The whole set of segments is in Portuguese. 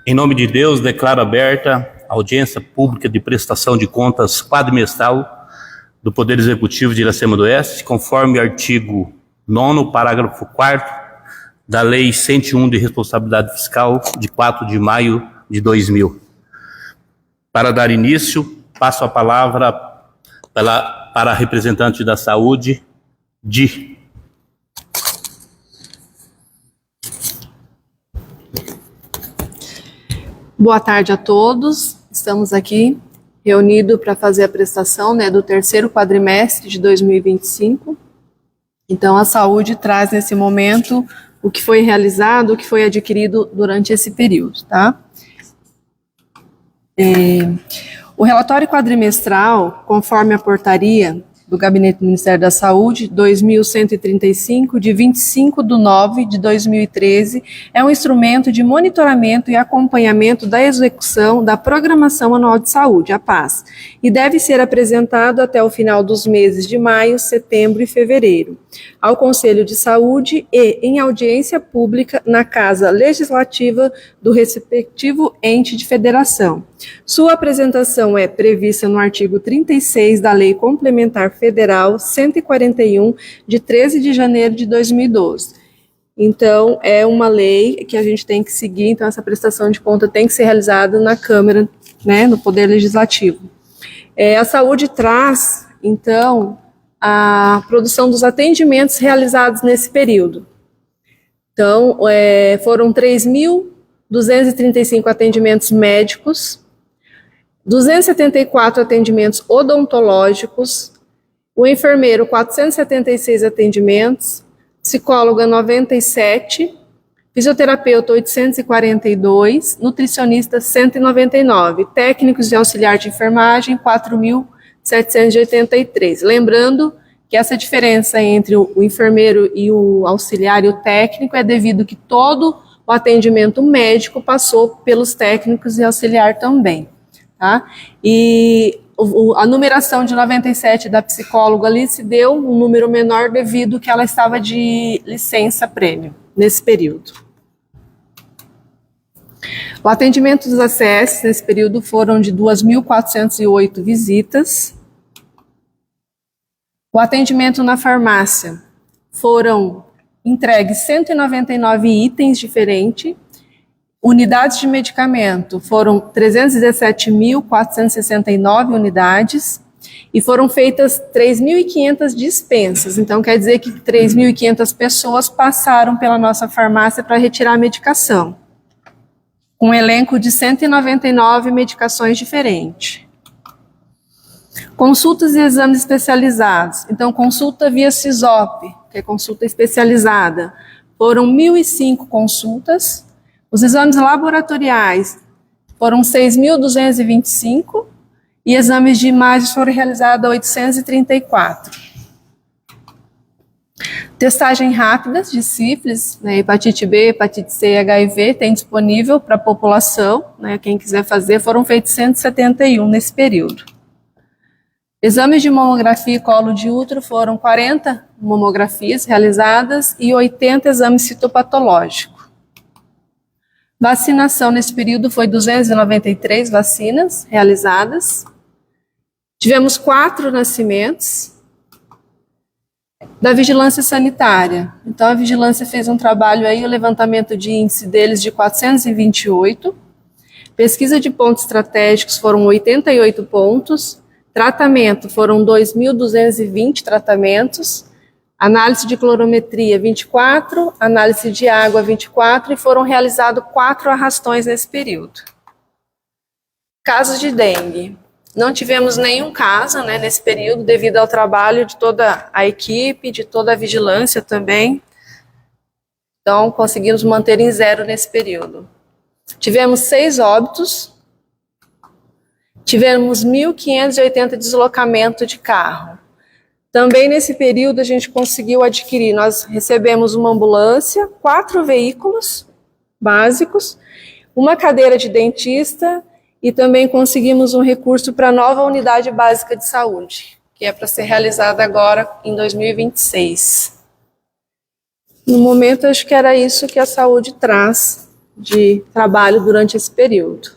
Em nome de Deus, declaro aberta a audiência pública de prestação de contas quadrimestral do Poder Executivo de Iracema do Oeste, conforme o artigo 9º, parágrafo 4º da Lei 101 de Responsabilidade Fiscal de 4 de maio de 2000. Para dar início, passo a palavra para a representante da Saúde, Di. Boa tarde a todos. Estamos aqui reunidos para fazer a prestação do terceiro quadrimestre de 2025. Então, a saúde traz nesse momento o que foi realizado, o que foi adquirido durante esse período, tá? O relatório quadrimestral, conforme a portaria do Gabinete do Ministério da Saúde, 2135, de 25/9/2013, é um instrumento de monitoramento e acompanhamento da execução da Programação Anual de Saúde, a PAS, e deve ser apresentado até o final dos meses de maio, setembro e fevereiro, ao Conselho de Saúde e em audiência pública na Casa Legislativa do respectivo ente de federação. Sua apresentação é prevista no artigo 36 da Lei Complementar Federal 141, de 13 de janeiro de 2012. Então, é uma lei que a gente tem que seguir, então essa prestação de conta tem que ser realizada na Câmara, no Poder Legislativo. A saúde traz, então, a produção dos atendimentos realizados nesse período. Então, foram 3.235 atendimentos médicos, 274 atendimentos odontológicos, o enfermeiro 476 atendimentos, psicóloga 97, fisioterapeuta 842, nutricionista 199, técnicos de auxiliar de enfermagem 4.783. Lembrando que essa diferença entre o enfermeiro e o auxiliar e o técnico é devido que todo o atendimento médico passou pelos técnicos e auxiliar também. Tá? E a numeração de 97 da psicóloga ali se deu um número menor devido que ela estava de licença prêmio nesse período. O atendimento dos ACS nesse período foram de 2.408 visitas. O atendimento na farmácia foram entregues 199 itens diferentes. Unidades de medicamento foram 317.469 unidades e foram feitas 3.500 dispensas. Então, quer dizer que 3.500 pessoas passaram pela nossa farmácia para retirar a medicação, com um elenco de 199 medicações diferentes. Consultas e exames especializados. Então, consulta via CISOP, que é consulta especializada, foram 1.005 consultas. Os exames laboratoriais foram 6.225 e exames de imagens foram realizados 834. Testagem rápida de sífilis, hepatite B, hepatite C e HIV tem disponível para a população, quem quiser fazer, foram feitos 171 nesse período. Exames de mamografia e colo de útero foram 40 mamografias realizadas e 80 exames citopatológicos. Vacinação nesse período foi 293 vacinas realizadas. Tivemos 4 nascimentos da vigilância sanitária. Então, a vigilância fez um trabalho aí, o levantamento de índice deles de 428. Pesquisa de pontos estratégicos foram 88 pontos. Tratamento foram 2.220 tratamentos. Análise de clorometria 24, análise de água 24 e foram realizados 4 arrastões nesse período. Casos de dengue. Não tivemos nenhum caso nesse período devido ao trabalho de toda a equipe, de toda a vigilância também. Então, conseguimos manter em 0 nesse período. Tivemos 6 óbitos. Tivemos 1.580 deslocamentos de carro. Também nesse período a gente conseguiu adquirir, nós recebemos uma ambulância, 4 veículos básicos, uma cadeira de dentista e também conseguimos um recurso para a nova unidade básica de saúde, que é para ser realizada agora em 2026. No momento, acho que era isso que a saúde traz de trabalho durante esse período.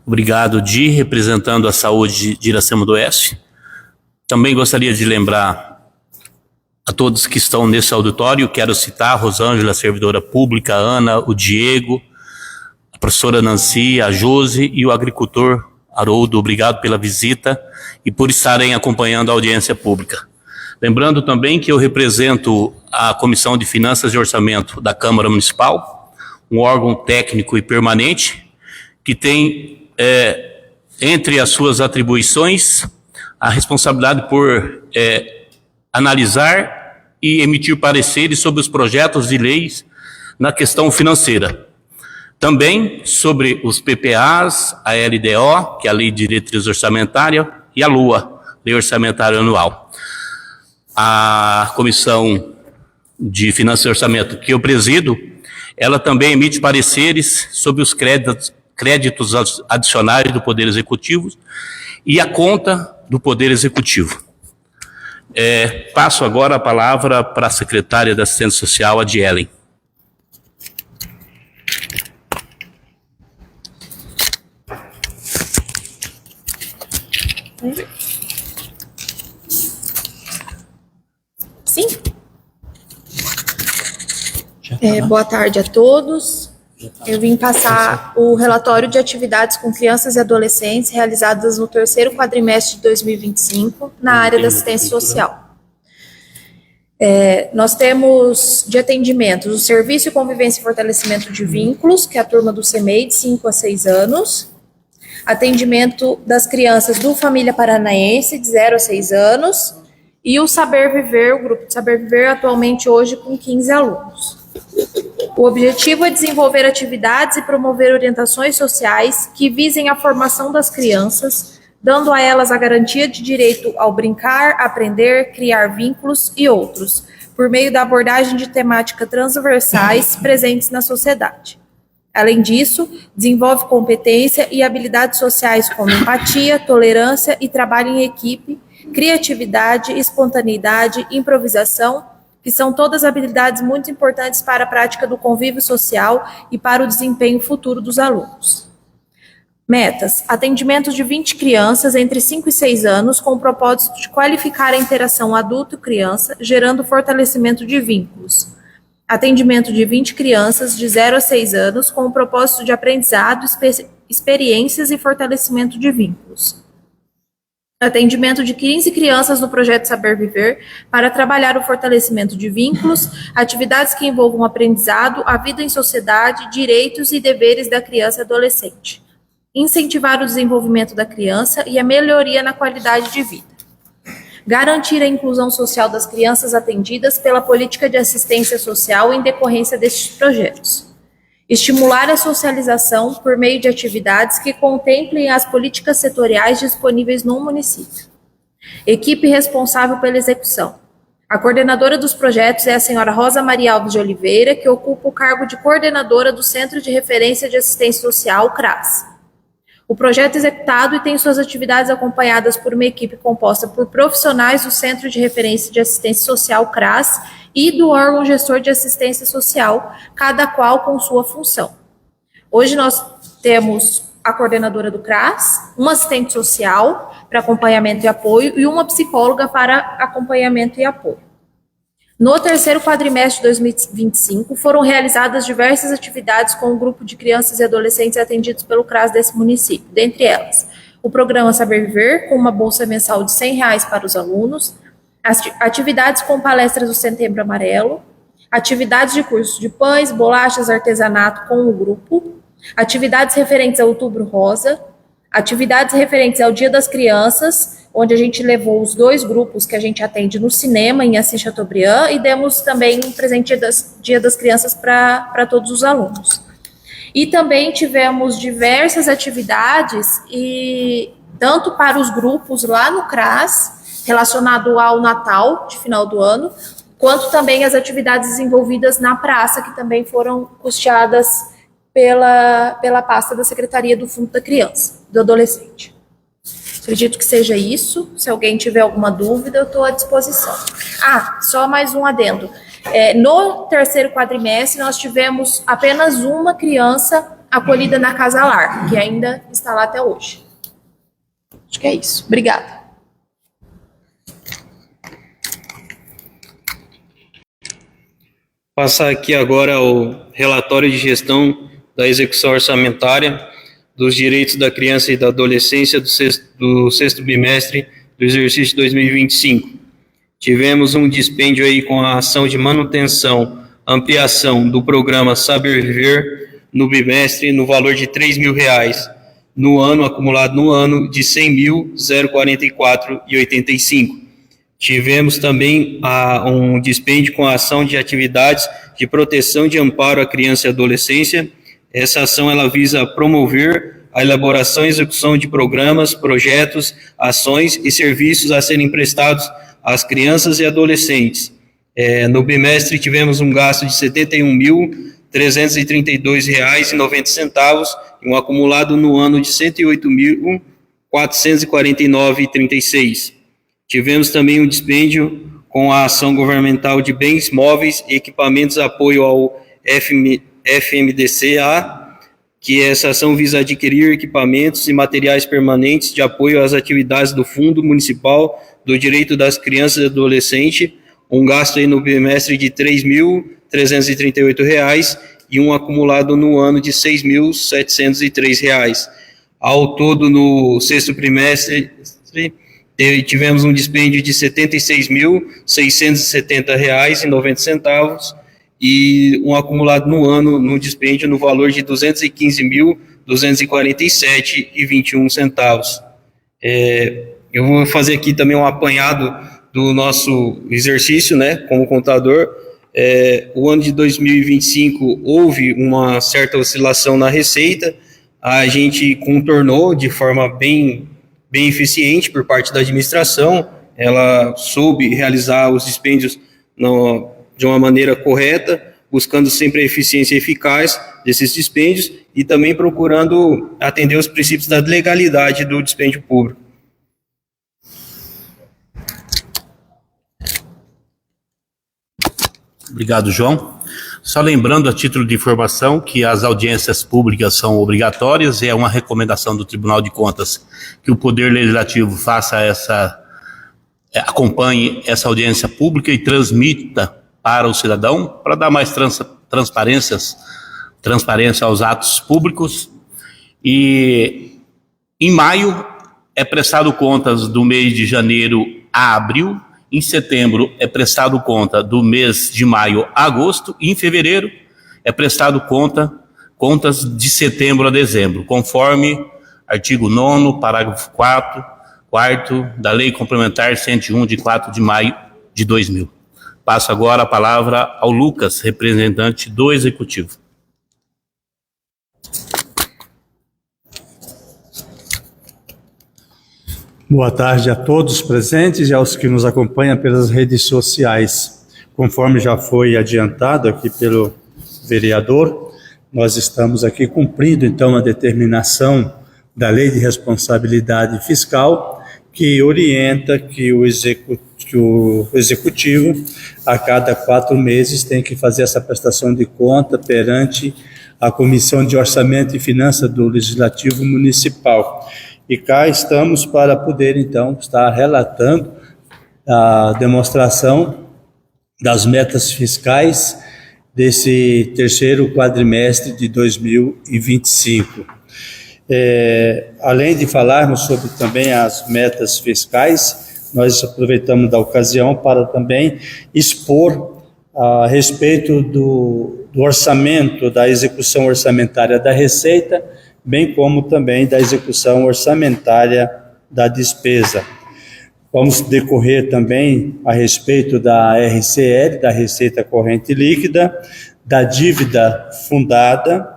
Obrigado, Di, representando a saúde de Iracema do Oeste. Também gostaria de lembrar a todos que estão nesse auditório, quero citar a Rosângela, servidora pública, a Ana, o Diego, a professora Nancy, a Josi e o agricultor Haroldo. Obrigado pela visita e por estarem acompanhando a audiência pública. Lembrando também que eu represento a Comissão de Finanças e Orçamento da Câmara Municipal, um órgão técnico e permanente que tem, entre as suas atribuições, a responsabilidade por analisar e emitir pareceres sobre os projetos de leis na questão financeira. Também sobre os PPAs, a LDO, que é a Lei de Diretriz Orçamentária, e a LOA, Lei Orçamentária Anual. A Comissão de Finanças e Orçamento que eu presido, ela também emite pareceres sobre os créditos adicionais do Poder Executivo e a conta do Poder Executivo. Passo agora a palavra para a secretária da Assistência Social, a Dielen. Sim. Boa tarde a todos. Eu vim passar o relatório de atividades com crianças e adolescentes realizadas no terceiro quadrimestre de 2025 na área da assistência social. Nós temos de atendimentos o Serviço de Convivência e Fortalecimento de Vínculos, que é a turma do CEMEI, de 5 a 6 anos. Atendimento das crianças do Família Paranaense, de 0 a 6 anos. E o Saber Viver, o grupo de Saber Viver, atualmente hoje com 15 alunos. O objetivo é desenvolver atividades e promover orientações sociais que visem a formação das crianças, dando a elas a garantia de direito ao brincar, aprender, criar vínculos e outros, por meio da abordagem de temáticas transversais presentes na sociedade. Além disso, desenvolve competência e habilidades sociais como empatia, tolerância e trabalho em equipe, criatividade, espontaneidade, improvisação, que são todas habilidades muito importantes para a prática do convívio social e para o desempenho futuro dos alunos. Metas: atendimento de 20 crianças entre 5 e 6 anos com o propósito de qualificar a interação adulto-criança, gerando fortalecimento de vínculos. Atendimento de 20 crianças de 0 a 6 anos com o propósito de aprendizado, experiências e fortalecimento de vínculos. Atendimento de 15 crianças no projeto Saber Viver para trabalhar o fortalecimento de vínculos, atividades que envolvam aprendizado, a vida em sociedade, direitos e deveres da criança e adolescente. Incentivar o desenvolvimento da criança e a melhoria na qualidade de vida. Garantir a inclusão social das crianças atendidas pela política de assistência social em decorrência destes projetos. Estimular a socialização por meio de atividades que contemplem as políticas setoriais disponíveis no município. Equipe responsável pela execução. A coordenadora dos projetos é a senhora Rosa Maria Alves de Oliveira, que ocupa o cargo de coordenadora do Centro de Referência de Assistência Social, CRAS. O projeto é executado e tem suas atividades acompanhadas por uma equipe composta por profissionais do Centro de Referência de Assistência Social, CRAS, e do órgão gestor de assistência social, cada qual com sua função. Hoje nós temos a coordenadora do CRAS, uma assistente social para acompanhamento e apoio e uma psicóloga para acompanhamento e apoio. No terceiro quadrimestre de 2025, foram realizadas diversas atividades com o grupo de crianças e adolescentes atendidos pelo CRAS desse município, dentre elas, o programa Saber Viver, com uma bolsa mensal de R$100 para os alunos, atividades com palestras do Setembro Amarelo, atividades de cursos de pães, bolachas, artesanato com o grupo, atividades referentes ao Outubro Rosa, atividades referentes ao Dia das Crianças, onde a gente levou os 2 grupos que a gente atende no cinema, em Assis Chateaubriand, e demos também um presente Dia das Crianças para todos os alunos. E também tivemos diversas atividades, e tanto para os grupos lá no CRAS, relacionado ao Natal, de final do ano, quanto também as atividades desenvolvidas na praça, que também foram custeadas pela pasta da Secretaria do Fundo da Criança, do Adolescente. Acredito que seja isso. Se alguém tiver alguma dúvida, eu estou à disposição. Só mais um adendo. No terceiro quadrimestre, nós tivemos apenas uma criança acolhida na Casa Lar, que ainda está lá até hoje. Acho que é isso. Obrigada. Passar aqui agora o relatório de gestão da execução orçamentária dos direitos da criança e da adolescência do sexto bimestre do exercício 2025. Tivemos um dispêndio aí com a ação de manutenção, ampliação do programa Saber Viver no bimestre no valor de R$ 3.000, no ano acumulado no ano de R$ 100.044,85. Tivemos também um dispêndio com a ação de atividades de proteção e de amparo à criança e adolescência. Essa ação ela visa promover a elaboração e execução de programas, projetos, ações e serviços a serem prestados às crianças e adolescentes. No bimestre tivemos um gasto de R$ 71.332,90 e um acumulado no ano de R$ 108.449,36. Tivemos também um dispêndio com a ação governamental de bens móveis e equipamentos apoio ao FMDCA, que essa ação visa adquirir equipamentos e materiais permanentes de apoio às atividades do Fundo Municipal do Direito das Crianças e Adolescentes, um gasto aí no bimestre de R$ 3.338 e um acumulado no ano de R$ 6.703. Ao todo, no sexto trimestre, tivemos um dispêndio de R$ 76.670,90 e um acumulado no ano no dispêndio no valor de R$ 215.247,21. Eu vou fazer aqui também um apanhado do nosso exercício, né, como contador. O ano de 2025 houve uma certa oscilação na receita, a gente contornou de forma bem eficiente por parte da administração, ela soube realizar os dispêndios de uma maneira correta, buscando sempre a eficiência eficaz desses dispêndios e também procurando atender os princípios da legalidade do dispêndio público. Obrigado, João. Só lembrando, a título de informação, que as audiências públicas são obrigatórias e é uma recomendação do Tribunal de Contas que o Poder Legislativo acompanhe essa audiência pública e transmita para o cidadão, para dar mais transparência aos atos públicos. E em maio é prestado contas do mês de janeiro a abril, em setembro é prestado conta do mês de maio a agosto, e em fevereiro é prestado contas de setembro a dezembro, conforme artigo 9º, parágrafo 4º da Lei Complementar 101, de 4 de maio de 2000. Passo agora a palavra ao Lucas, representante do Executivo. Boa tarde a todos presentes e aos que nos acompanham pelas redes sociais. Conforme já foi adiantado aqui pelo vereador, nós estamos aqui cumprindo então a determinação da Lei de Responsabilidade Fiscal, que orienta que o Executivo, a cada 4 meses, tem que fazer essa prestação de conta perante a Comissão de Orçamento e Finanças do Legislativo Municipal. E cá estamos para poder, então, estar relatando a demonstração das metas fiscais desse terceiro quadrimestre de 2025. Além de falarmos sobre também as metas fiscais, nós aproveitamos da ocasião para também expor a respeito do orçamento, da execução orçamentária da Receita, bem como também da execução orçamentária da despesa. Vamos decorrer também a respeito da RCL, da Receita Corrente Líquida, da dívida fundada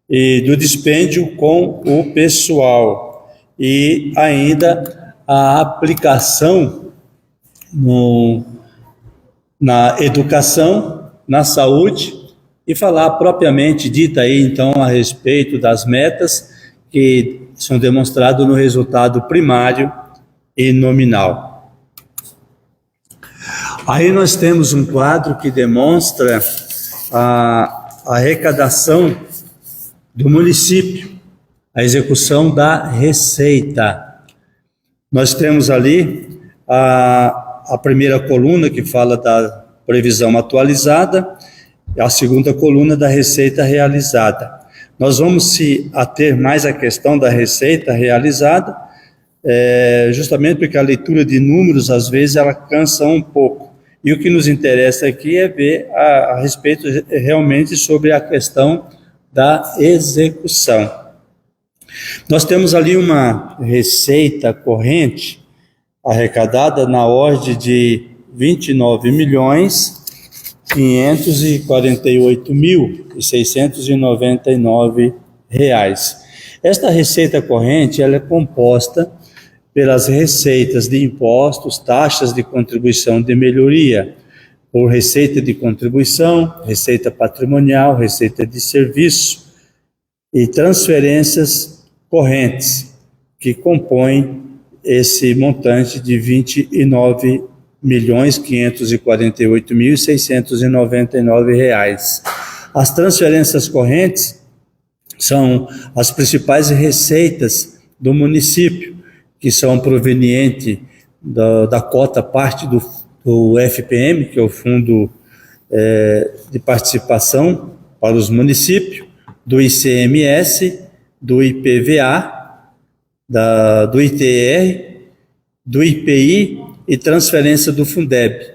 e do dispêndio com o pessoal, e ainda a aplicação na educação, na saúde, e falar propriamente dita aí, então, a respeito das metas que são demonstrados no resultado primário e nominal. Aí nós temos um quadro que demonstra a arrecadação do município, a execução da receita. Nós temos ali a primeira coluna que fala da previsão atualizada, a segunda coluna da receita realizada. Nós vamos se ater mais à questão da receita realizada, justamente porque a leitura de números, às vezes, ela cansa um pouco. E o que nos interessa aqui é ver a respeito realmente sobre a questão da execução. Nós temos ali uma receita corrente arrecadada na ordem de R$ 29.548.699. Esta receita corrente ela é composta pelas receitas de impostos, taxas de contribuição de melhoria, por receita de contribuição, receita patrimonial, receita de serviço e transferências correntes, que compõem esse montante de R$ 29.548.699. As transferências correntes são as principais receitas do município, que são provenientes da cota parte do FPM, que é o Fundo de Participação para os Municípios, do ICMS, do IPVA, do ITR, do IPI e transferência do Fundeb,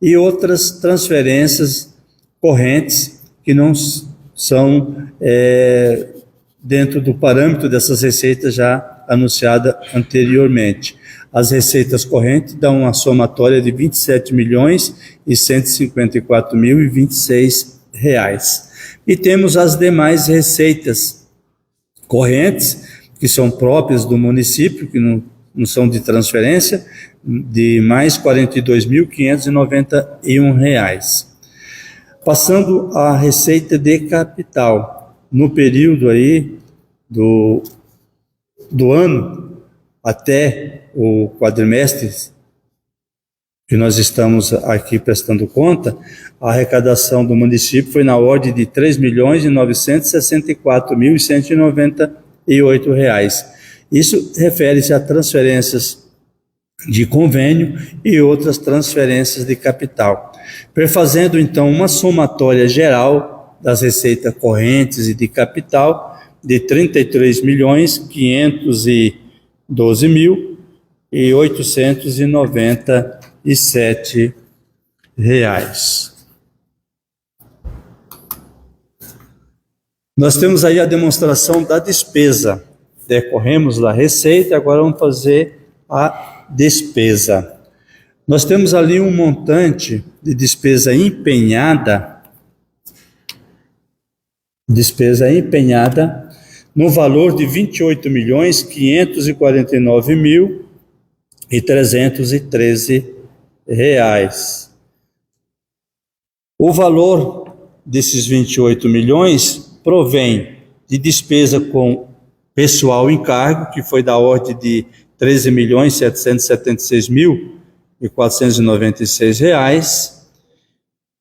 e outras transferências correntes que não são dentro do parâmetro dessas receitas já anunciada anteriormente. As receitas correntes dão uma somatória de R$ 27.154.026. E temos as demais receitas correntes, que são próprias do município, que não são de transferência, de mais R$ 42.591. Passando à receita de capital, no período aí do ano até o quadrimestre que nós estamos aqui prestando conta, a arrecadação do município foi na ordem de R$ 3.964.198. Isso refere-se a transferências de convênio e outras transferências de capital. Perfazendo, então, uma somatória geral das receitas correntes e de capital de R$ 33.512.897. Nós temos aí a demonstração da despesa. Decorremos da receita, agora vamos fazer a despesa. Nós temos ali um montante de despesa empenhada no valor de R$ 28.549.313. O valor desses 28 milhões provém de despesa com pessoal em cargo, que foi da ordem de R$ 13.776.496.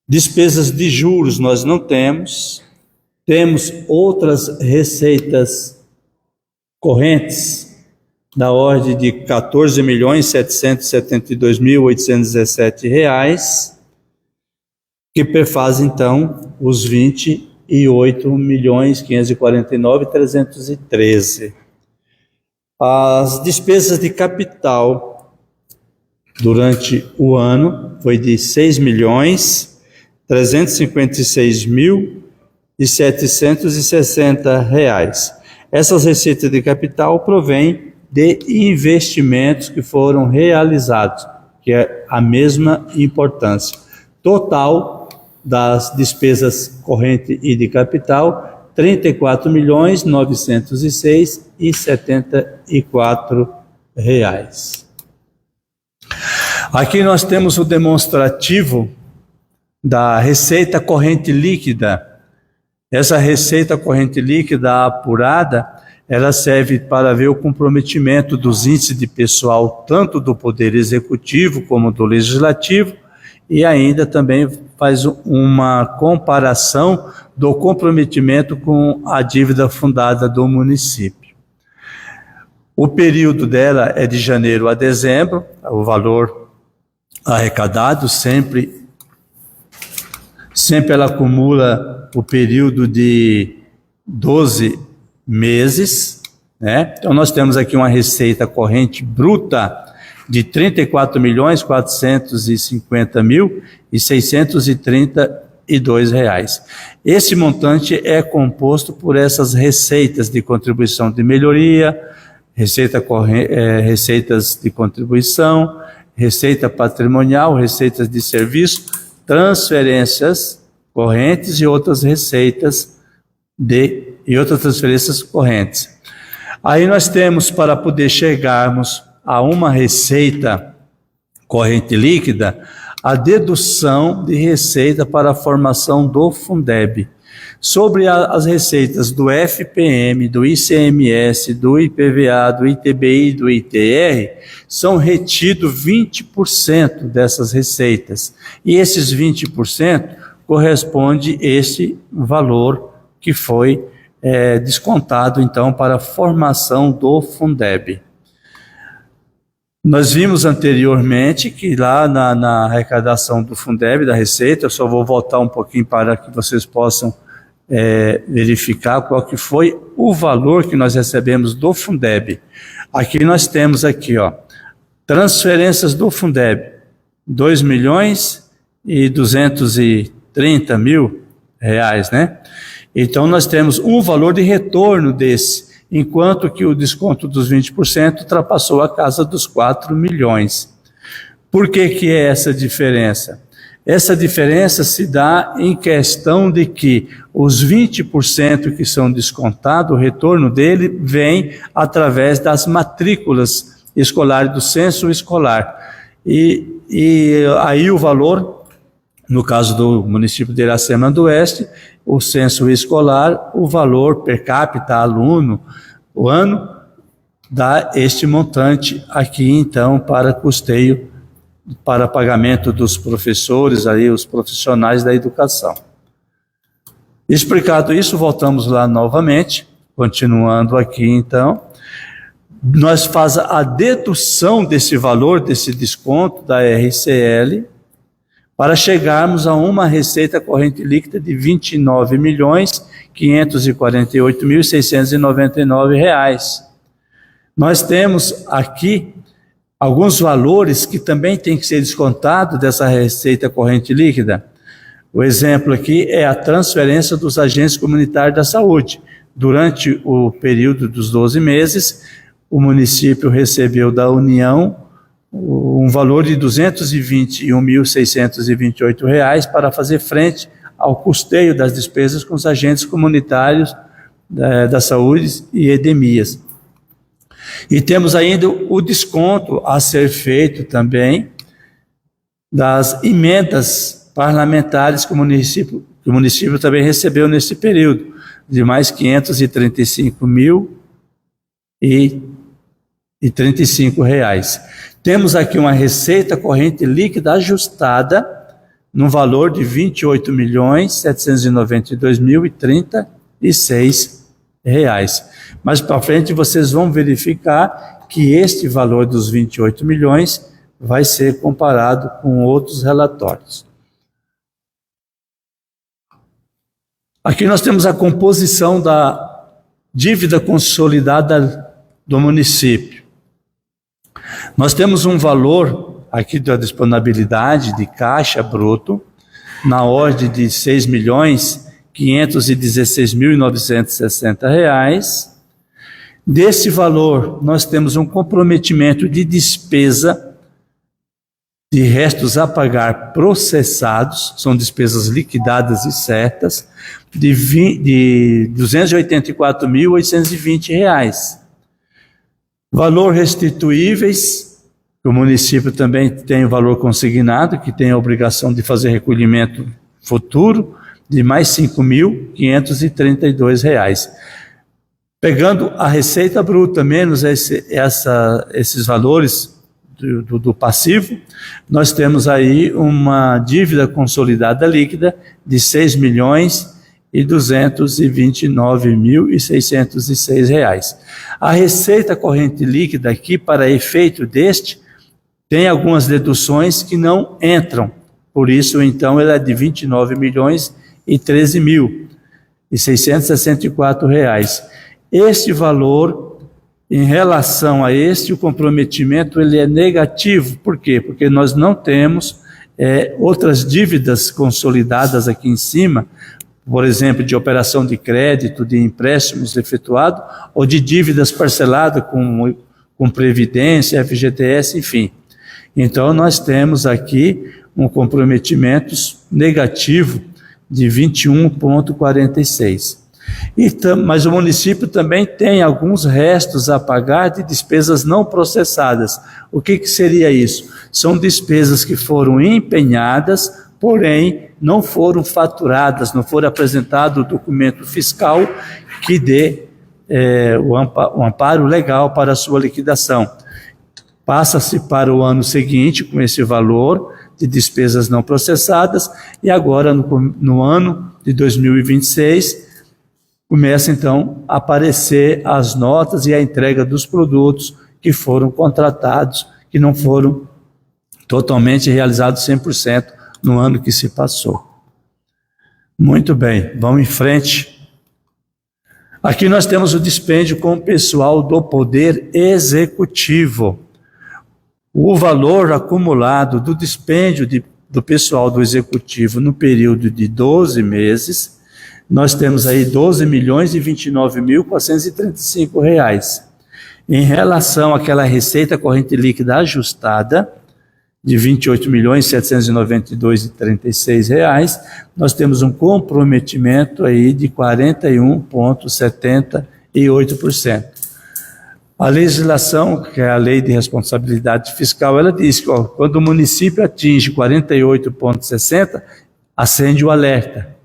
Despesas de juros nós não temos. Temos outras receitas correntes da ordem de R$ 14.772.817, que perfazem então os R$ 28.549.313. As despesas de capital durante o ano foi de R$ 6.356.760. Essas receitas de capital provêm de investimentos que foram realizados, que é a mesma importância. Total das despesas corrente e de capital, R$ 34.906.074. Aqui nós temos o demonstrativo da receita corrente líquida. Essa receita corrente líquida apurada, ela serve para ver o comprometimento dos índices de pessoal, tanto do Poder Executivo como do Legislativo, e ainda também faz uma comparação do comprometimento com a dívida fundada do município. O período dela é de janeiro a dezembro, o valor arrecadado sempre ela acumula o período de 12 meses, né? Então nós temos aqui uma receita corrente bruta de R$ 34.450.632. Esse montante é composto por essas receitas de contribuição de melhoria, receitas de contribuição, receita patrimonial, receitas de serviço, transferências correntes e outras transferências correntes. Aí nós temos, para poder chegarmos a uma receita corrente líquida, a dedução de receita para a formação do Fundeb. Sobre as receitas do FPM, do ICMS, do IPVA, do ITBI e do ITR, são retidos 20% dessas receitas. E esses 20% corresponde a esse valor que foi descontado, então, para a formação do Fundeb. Nós vimos anteriormente que lá na arrecadação do Fundeb, da Receita, eu só vou voltar um pouquinho para que vocês possam verificar qual que foi o valor que nós recebemos do Fundeb. Aqui nós temos aqui, ó, transferências do Fundeb, R$ 2.230.000, né? Então nós temos um valor de retorno desse, enquanto que o desconto dos 20% ultrapassou a casa dos 4 milhões. Por que é essa diferença? Essa diferença se dá em questão de que os 20% que são descontados, o retorno dele vem através das matrículas escolares, do censo escolar. E aí o valor, no caso do município de Iracema do Oeste, o censo escolar, o valor per capita aluno, o ano, dá este montante aqui, então, para custeio, para pagamento dos professores, aí, os profissionais da educação. Explicado isso, voltamos lá novamente, continuando aqui, então, nós fazemos a dedução desse valor, desse desconto da RCL, para chegarmos a uma receita corrente líquida de R$ 29.548.699. Nós temos aqui alguns valores que também têm que ser descontados dessa receita corrente líquida. O exemplo aqui é a transferência dos agentes comunitários da saúde. Durante o período dos 12 meses, o município recebeu da União um valor de R$ 221.628 para fazer frente ao custeio das despesas com os agentes comunitários da saúde e edemias. E temos ainda o desconto a ser feito também das emendas parlamentares que o município também recebeu nesse período, de mais R$ 535.035. Temos aqui uma receita corrente líquida ajustada no valor de R$ 28.792.036. Mais para frente vocês vão verificar que este valor dos 28 milhões vai ser comparado com outros relatórios. Aqui nós temos a composição da dívida consolidada do município. Nós temos um valor aqui da disponibilidade de caixa bruto na ordem de R$ 6.516.960. Desse valor, nós temos um comprometimento de despesa de restos a pagar processados, são despesas liquidadas e certas, de R$ 284.820. Valor restituíveis, o município também tem o valor consignado, que tem a obrigação de fazer recolhimento futuro, de mais R$ 5.532. Pegando a receita bruta menos esses valores do passivo, nós temos aí uma dívida consolidada líquida de R$ 6.229.606. A receita corrente líquida aqui, para efeito deste, tem algumas deduções que não entram, por isso então ela é de R$ 29.013.664. Este valor, em relação a este, o comprometimento ele é negativo. Por quê? Porque nós não temos outras dívidas consolidadas aqui em cima, por exemplo, de operação de crédito, de empréstimos efetuados, ou de dívidas parceladas com Previdência, FGTS, enfim. Então, nós temos aqui um comprometimento negativo de 21,46. Mas o município também tem alguns restos a pagar de despesas não processadas. O que seria isso? São despesas que foram empenhadas, porém não foram faturadas, não foi apresentado o documento fiscal que dê o amparo legal para a sua liquidação. Passa-se para o ano seguinte com esse valor de despesas não processadas e agora no ano de 2026 começa então a aparecer as notas e a entrega dos produtos que foram contratados, que não foram totalmente realizados 100% no ano que se passou. Muito bem, vamos em frente. Aqui nós temos o dispêndio com o pessoal do Poder Executivo. O valor acumulado do dispêndio do pessoal do Executivo no período de 12 meses, nós temos aí R$ 12.029.435. Em relação àquela receita corrente líquida ajustada, de R$ 28.792.36, nós temos um comprometimento aí de 41,78%. A legislação, que é a Lei de Responsabilidade Fiscal, ela diz que quando o município atinge 48,60%, acende o alerta.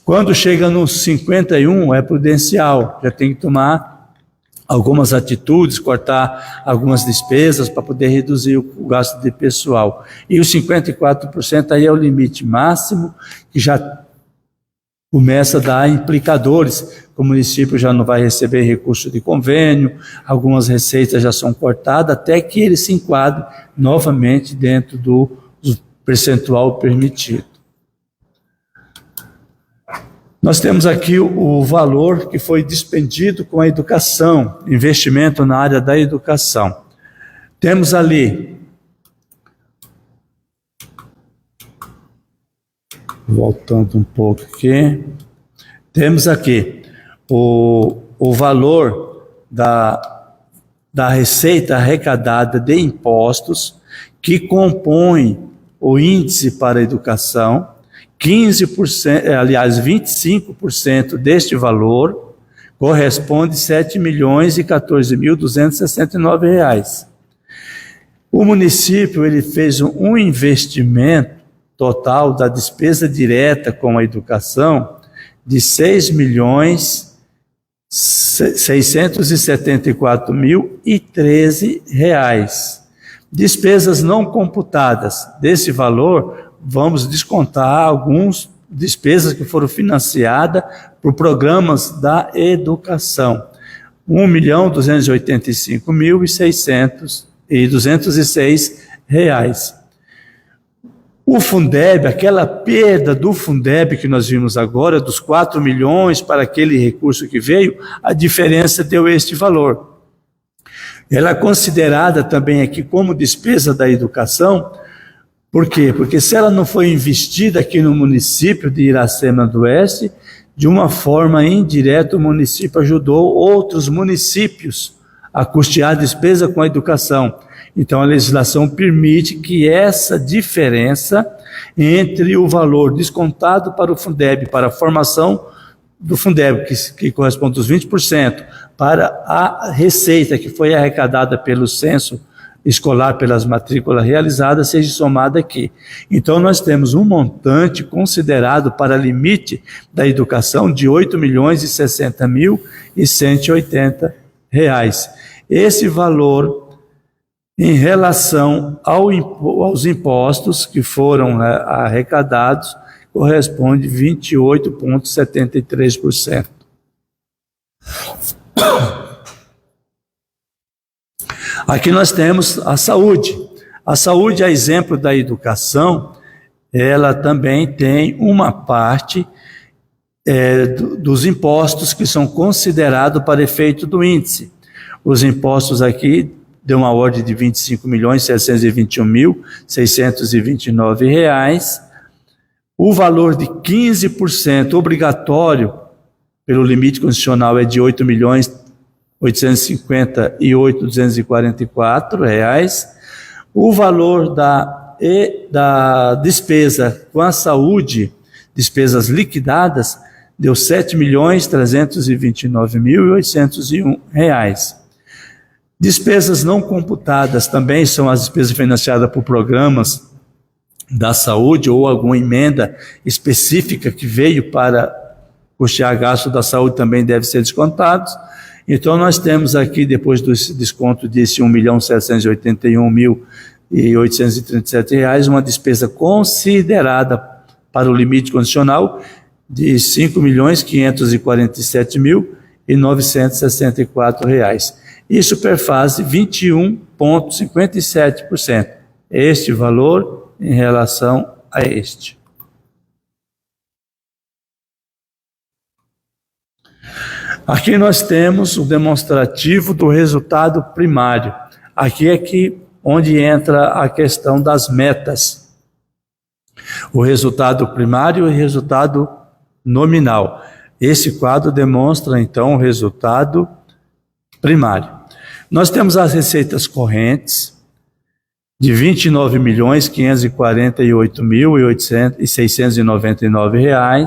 Quando chega no 51, é prudencial, já tem que tomar algumas atitudes, cortar algumas despesas para poder reduzir o gasto de pessoal. E os 54% aí é o limite máximo, que já começa a dar implicadores. O município já não vai receber recurso de convênio, algumas receitas já são cortadas, até que ele se enquadre novamente dentro do percentual permitido. Nós temos aqui o valor que foi despendido com a educação, investimento na área da educação. Temos ali, voltando um pouco aqui, temos aqui o valor da receita arrecadada de impostos que compõe o índice para a educação. 25% deste valor corresponde a R$ 7.014.269. O município ele fez um investimento total da despesa direta com a educação de R$ 6.674.013. Despesas não computadas desse valor, vamos descontar algumas despesas que foram financiadas por programas da educação. R$ 1.285.206. O Fundeb, aquela perda do Fundeb que nós vimos agora, dos 4 milhões para aquele recurso que veio, a diferença deu este valor. Ela é considerada também aqui como despesa da educação. Por quê? Porque se ela não foi investida aqui no município de Iracema do Oeste, de uma forma indireta o município ajudou outros municípios a custear a despesa com a educação. Então a legislação permite que essa diferença entre o valor descontado para o Fundeb, para a formação do Fundeb, que corresponde aos 20%, para a receita que foi arrecadada pelo censo escolar pelas matrículas realizadas seja somada aqui. Então, nós temos um montante considerado para limite da educação de R$ 8.060.180. Esse valor, em relação aos impostos que foram arrecadados, corresponde a 28,73%. Aqui nós temos a saúde. A saúde, a exemplo da educação, ela também tem uma parte dos impostos que são considerados para efeito do índice. Os impostos aqui deu uma ordem de R$ 25.721.629. O valor de 15% obrigatório pelo limite constitucional é de R$ 8.858.244. O valor da despesa com a saúde, despesas liquidadas, deu R$ 7.329.801. Despesas não computadas também são as despesas financiadas por programas da saúde ou alguma emenda específica que veio para custear gasto da saúde, também deve ser descontados. Então, nós temos aqui, depois do desconto desse R$ 1.781.837, uma despesa considerada para o limite condicional de R$ 5.547.964. Isso perfaz 21,57%. Este valor em relação a este. Aqui nós temos o demonstrativo do resultado primário. Aqui é onde entra a questão das metas. O resultado primário e o resultado nominal. Esse quadro demonstra, então, o resultado primário. Nós temos as receitas correntes de R$ 29.548.699.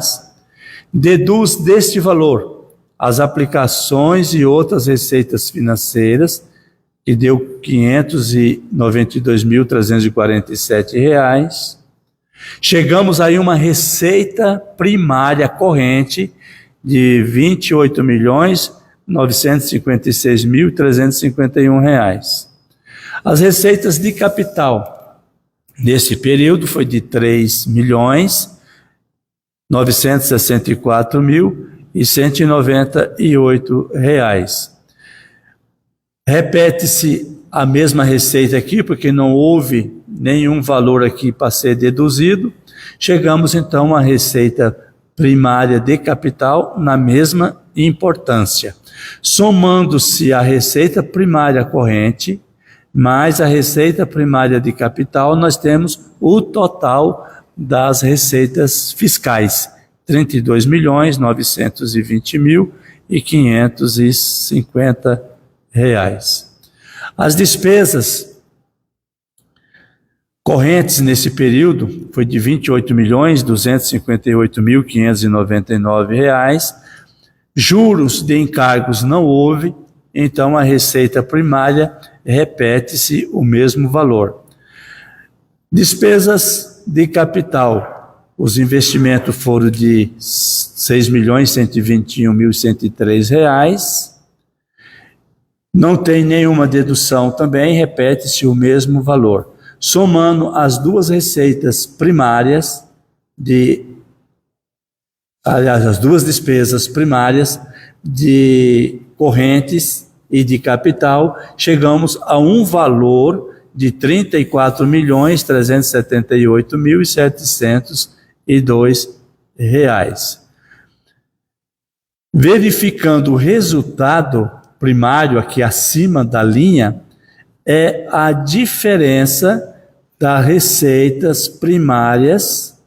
Deduz deste valor as aplicações e outras receitas financeiras, que deu R$ 592.347. Chegamos aí a uma receita primária corrente de R$ 28.956.351. As receitas de capital nesse período foi de R$ 3.964.198. Repete-se a mesma receita aqui, porque não houve nenhum valor aqui para ser deduzido. Chegamos então à receita primária de capital na mesma importância. Somando-se a receita primária corrente mais a receita primária de capital, nós temos o total das receitas fiscais, R$ 32.920.550. As despesas correntes nesse período foi de R$ 28.258.599. Juros de encargos não houve, então a receita primária repete-se o mesmo valor. Despesas de capital, os investimentos foram de R$ 6.121.103. Não tem nenhuma dedução também, repete-se o mesmo valor. Somando as duas receitas primárias, as duas despesas primárias de correntes e de capital, chegamos a um valor de R$ 34.378.702. Verificando o resultado primário aqui acima da linha, é a diferença das receitas primárias,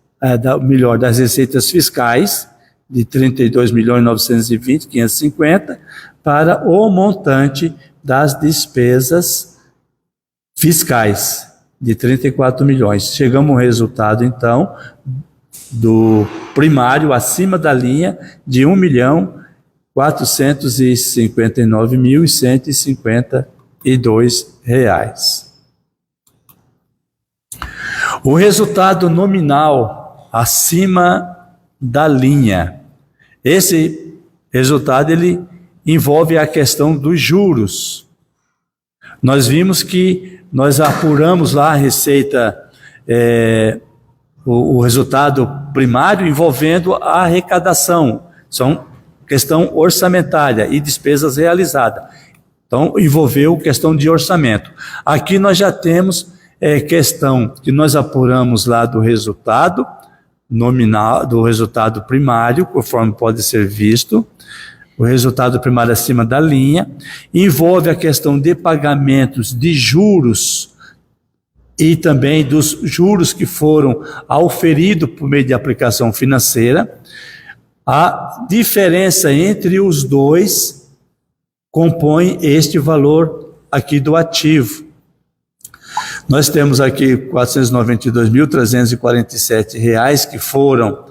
das receitas fiscais, de R$ 32.920.550, para o montante das despesas fiscais, de 34 milhões. Chegamos ao resultado, então, do primário acima da linha de R$ 1.459.152. O resultado nominal acima da linha. Esse resultado ele envolve a questão dos juros. Nós vimos que nós apuramos lá a receita, o resultado primário envolvendo a arrecadação. São questão orçamentária e despesas realizadas. Então, envolveu questão de orçamento. Aqui nós já temos questão que nós apuramos lá do resultado nominal, do resultado primário, conforme pode ser visto, o resultado primário acima da linha, envolve a questão de pagamentos de juros e também dos juros que foram auferidos por meio de aplicação financeira. A diferença entre os dois compõe este valor aqui do ativo. Nós temos aqui R$ 492.347 que foram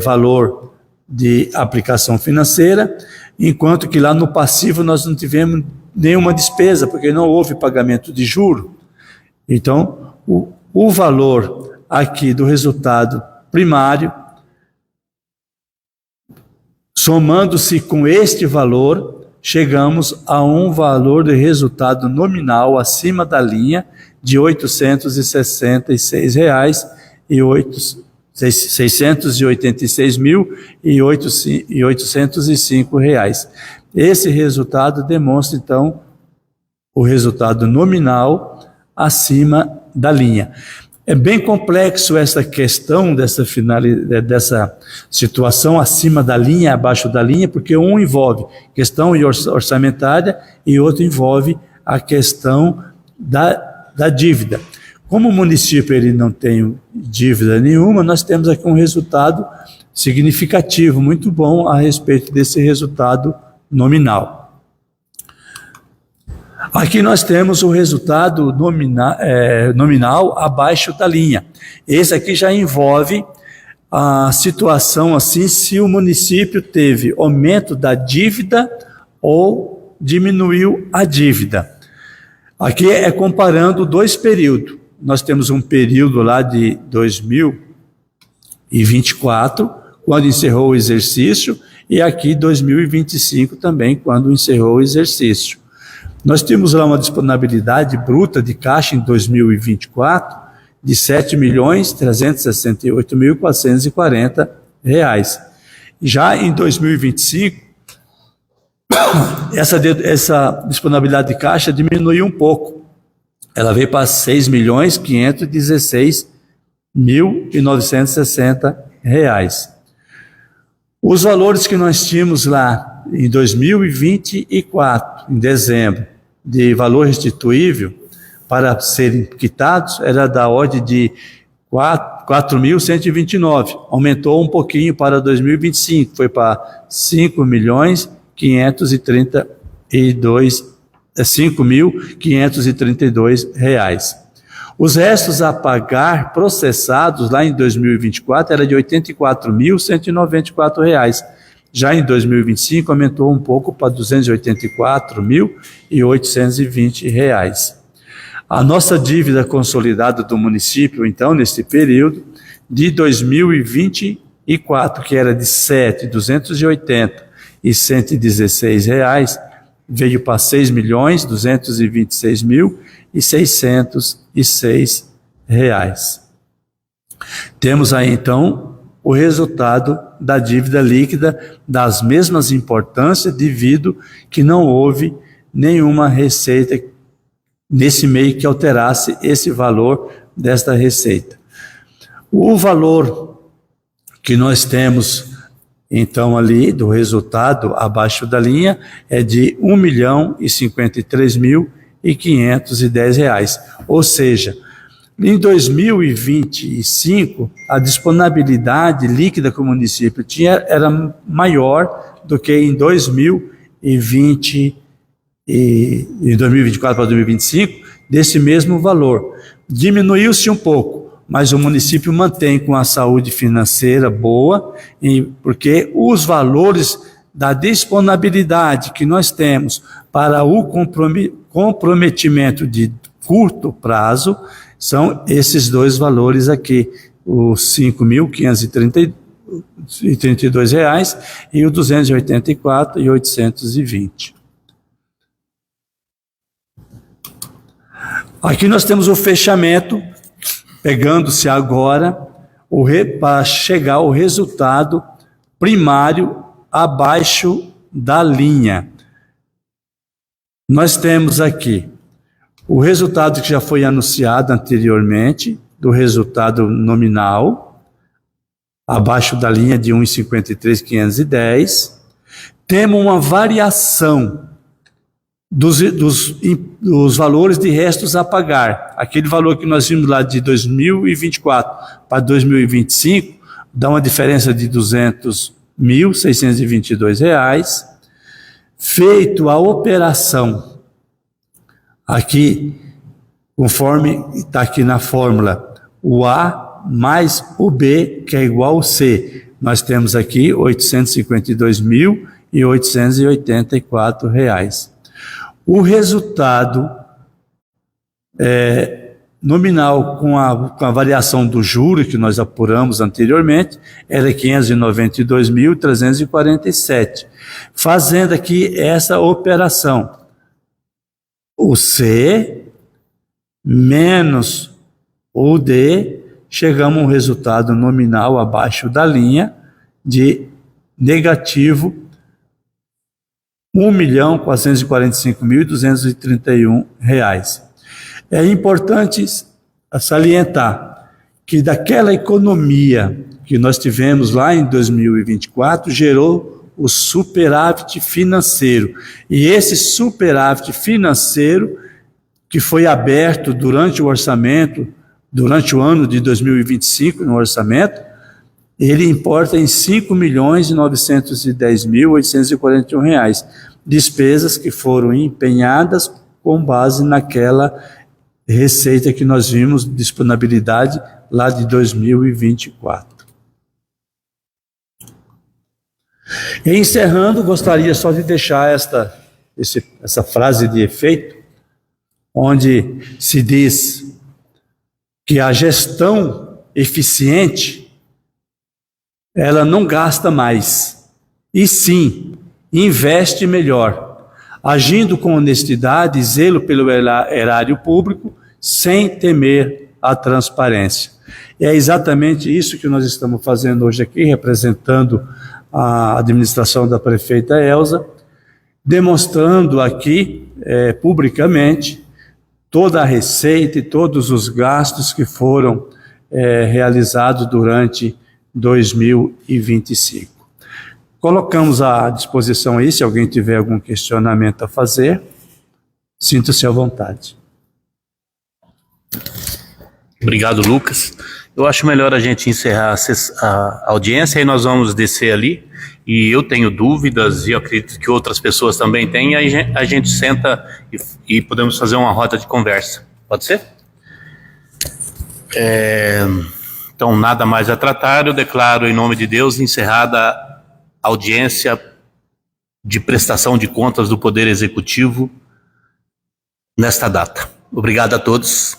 valor de aplicação financeira, enquanto que lá no passivo nós não tivemos nenhuma despesa, porque não houve pagamento de juro. Então, o valor aqui do resultado primário, somando-se com este valor, chegamos a um valor de resultado nominal acima da linha de R$ 686.805. Esse resultado demonstra, então, o resultado nominal acima da linha. É bem complexo essa questão dessa situação acima da linha, abaixo da linha, porque um envolve questão orçamentária e outro envolve a questão da dívida. Como o município ele não tem dívida nenhuma, nós temos aqui um resultado significativo, muito bom a respeito desse resultado nominal. Aqui nós temos o resultado nominal abaixo da linha. Esse aqui já envolve a situação assim, se o município teve aumento da dívida ou diminuiu a dívida. Aqui é comparando dois períodos. Nós temos um período lá de 2024, quando encerrou o exercício, e aqui 2025 também, quando encerrou o exercício. Nós temos lá uma disponibilidade bruta de caixa em 2024 de R$ 7.368.440. Já em 2025, essa disponibilidade de caixa diminuiu um pouco. Ela veio para R$ 6.516.960. Os valores que nós tínhamos lá em 2024, em dezembro, de valor restituível para serem quitados, era da ordem de 4.129. Aumentou um pouquinho para 2025, foi para 5.532 reais. Os restos a pagar processados lá em 2024 era de R$ 84.194 reais. Já em 2025 aumentou um pouco para R$ 284.820 reais. A nossa dívida consolidada do município, então, neste período de 2024, que era de R$ 7.280.116 reais, veio para R$ 6.226.606 reais. Temos aí, então, o resultado da dívida líquida das mesmas importâncias, devido que não houve nenhuma receita nesse meio que alterasse esse valor desta receita. O valor que nós temos, então, ali do resultado abaixo da linha é de R$ 1.053.510 reais. Ou seja, em 2025, a disponibilidade líquida que o município tinha era maior do que em 2024 para 2025, desse mesmo valor. Diminuiu-se um pouco, mas o município mantém com a saúde financeira boa, porque os valores da disponibilidade que nós temos para o comprometimento de curto prazo São esses dois valores aqui, os R$ 5.532 e o R$ 284.820. Aqui nós temos o fechamento, pegando-se agora para chegar ao resultado primário abaixo da linha. Nós temos aqui o resultado que já foi anunciado anteriormente, do resultado nominal, abaixo da linha de 1,53.510. Temos uma variação dos valores de restos a pagar. Aquele valor que nós vimos lá de 2024 para 2025, dá uma diferença de R$ 200.622. Feito a operação, aqui, conforme está aqui na fórmula, o A mais o B, que é igual ao C. Nós temos aqui R$ 852.884. O resultado nominal com a variação do juro que nós apuramos anteriormente era 592.347. Fazendo aqui essa operação, o C menos o D, chegamos a um resultado nominal abaixo da linha de negativo R$ 1.445.231. É importante salientar que daquela economia que nós tivemos lá em 2024, gerou o superávit financeiro. E esse superávit financeiro, que foi aberto durante o orçamento, durante o ano de 2025, no orçamento, ele importa em R$ 5.910.841, despesas que foram empenhadas com base naquela receita que nós vimos, disponibilidade lá de 2024. E encerrando, gostaria só de deixar essa frase de efeito, onde se diz que a gestão eficiente, ela não gasta mais, e sim investe melhor, agindo com honestidade e zelo pelo erário público, sem temer a transparência. E é exatamente isso que nós estamos fazendo hoje aqui, representando a administração da prefeita Elza, demonstrando aqui publicamente toda a receita e todos os gastos que foram realizados durante 2025. Colocamos à disposição aí, se alguém tiver algum questionamento a fazer, sinta-se à vontade. Obrigado, Lucas. Eu acho melhor a gente encerrar a audiência e nós vamos descer ali. E eu tenho dúvidas e eu acredito que outras pessoas também têm. Aí a gente senta e podemos fazer uma roda de conversa. Pode ser? Então, nada mais a tratar. Eu declaro em nome de Deus encerrada a audiência de prestação de contas do Poder Executivo nesta data. Obrigado a todos.